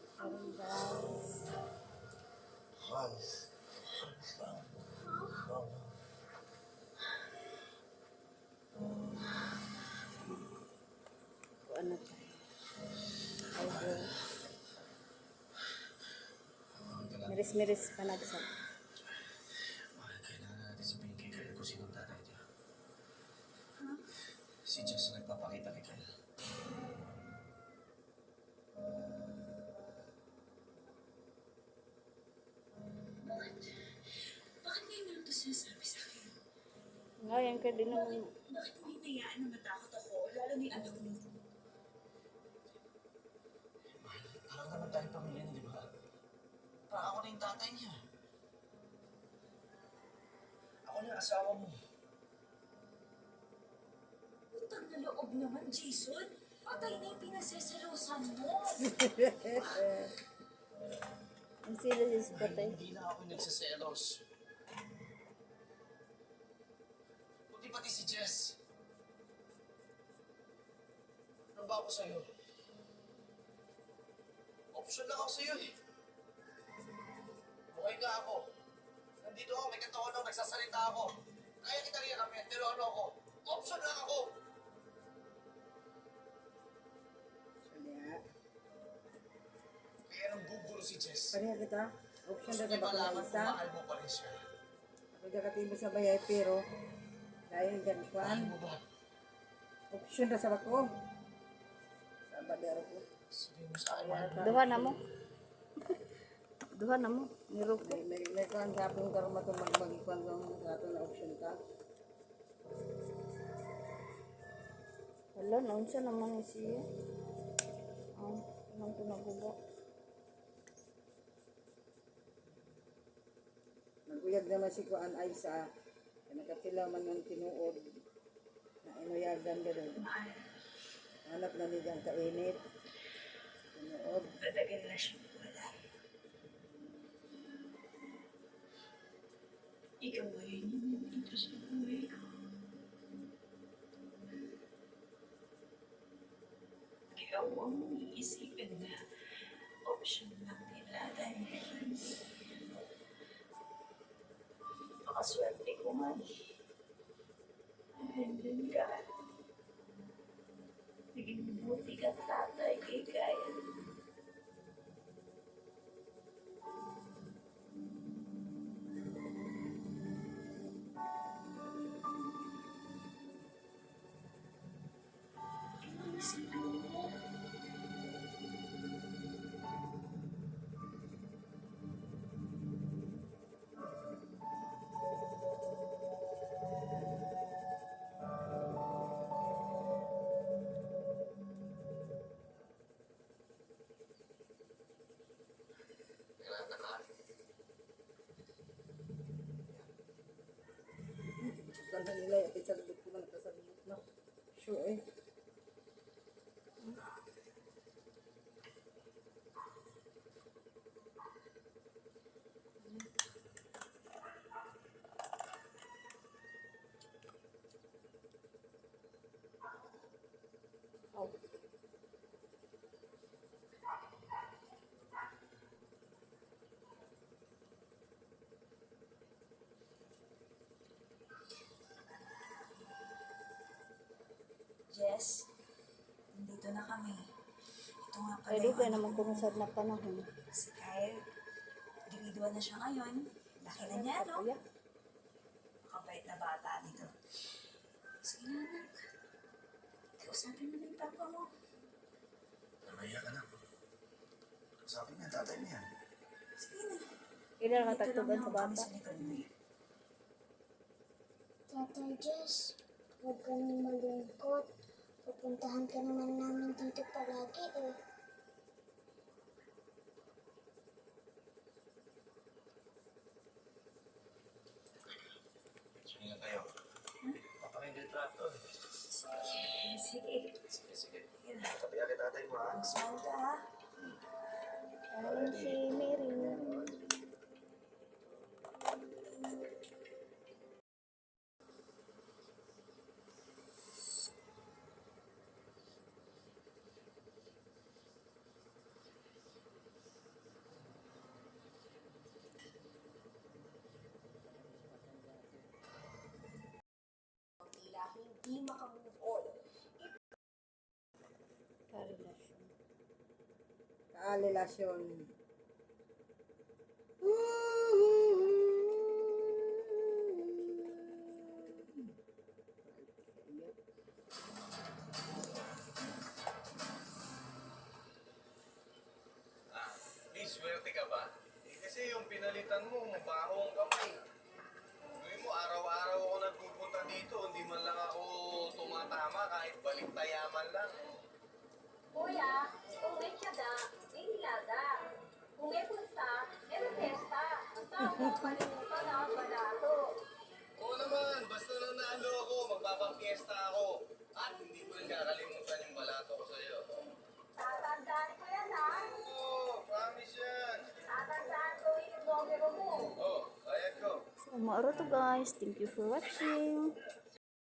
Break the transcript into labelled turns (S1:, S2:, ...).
S1: Meron guys. Ano tayo? Eyebrows. Miris-miris panagsak.
S2: Kailangan natin sabihin kay Kyle kung sinong tatay niya. Si Jess ang nagpapakita kay Kyle.
S3: Bakit ngayon lang ito sinasabi sa akin?
S1: Ngayon ka din naman.
S3: Bakit mo hinayaan na matakot ako? Lalo ni anak mo.
S2: Mahal, parang naman tayong pamilya na, di ba? Parang ako na yung tatay niya. Ako na yung asawa mo.
S3: Utang na loob naman, Jason. Patay na yung pinaseselosan mo.
S1: Ang sila si patay.
S2: Hindi na ako yung nagsaselos. Buti pati si Jess. Ano ba ako sa'yo? Option lang ako sa'yo eh. Buhay ka ako. Nandito ako, may katawan ako, nagsasalita ako. Kaya kita rin kami, pero ano ako? Option lang ako. Kaya nang gugulo si Jess.
S4: Pareha kita. Option
S2: Gusto
S4: na
S2: niya
S4: sa bakla
S2: malaman
S4: isa.
S2: kung mahal mo pa rin siya.
S4: Pagkakatibo sa bayay pero dahil dyan
S2: Mahal
S4: kuhan.
S2: mo ba?
S4: Option na sa bako. Sa badero ko.
S2: Sabihin mo sa akin, mahal mo.
S1: Duha na mo. Duha na mo. Niro ko.
S4: May kuhan sa apong karoon matong magikuhan kang sa ato na option ka.
S1: Wala, naunsa naman ni siya. Anong pinagubo?
S4: Naguyag naman si kuhan ay sa nakatilaw man ng tinuod na inuyagan ka doon. Hanap na niya ang kainit. Tinuod.
S3: Matagal na siya wala. Ikaw ay nandito sa buhay ko. Kaya huwag mong iisipin na option lang nila dahil pakaswerte ko man. Nandun ka. Naging buti ka tatay kay Kyle. Isipin mo.
S4: Ganda nila yung sa lubog ko man sa lubog na. Sure eh.
S1: Oh.
S3: Jess, nandito na kami. Ito nga pala
S1: Ay,
S3: yung
S1: dugay
S3: anak
S1: naman
S3: ko.
S1: kumusad na panahon.
S3: Si Kyle, grade 1 na siya ngayon. Laki na niya, no?
S1: Kuya.
S3: Makabait na bata nito. Sige na, anak. Kausapin mo na yung papa mo.
S2: Namaya ka na. Sabi niya, tatay niya.
S3: Sige na.
S1: Ila
S3: Dito lang
S1: katagtuban sa
S3: naman kami
S1: bata.
S3: sa likod mo.
S5: Tatay Jess, huwag ka nang malungkot. Pupuntahan ka naman namin dito palagi eh.
S2: Sige nga kayo. Papakindretrato eh.
S3: Sige.
S2: Sige, sige.
S3: Sige na.
S2: Tabi ka kay tatay mo ha.
S3: Smile ka, ha?
S1: Ayun si Mary.
S4: relasyon.
S6: May swerte ka ba? Kasi yung pinalitan mo, mabahong kamay. Gawin mo, araw-araw ako nagpupunta dito, hindi man lang ako tumatama kahit baliktayaman lang.
S3: Kuya, kung may tiyaga, may nilaga. Kung may punta, may pesta. Ang tao mo, kalimutan na balato.
S6: Oo naman, basta nanalo ako, magpapapiesta ako. At hindi ko rin kakalimutan yung balato ko sa'yo.
S3: Tatandaan ko yan, ha?
S6: Oo, promise yan.
S3: Tatandaan ko yung numero mo.
S6: Oo, bayad ko.
S1: So, mauro to guys. Thank you for watching.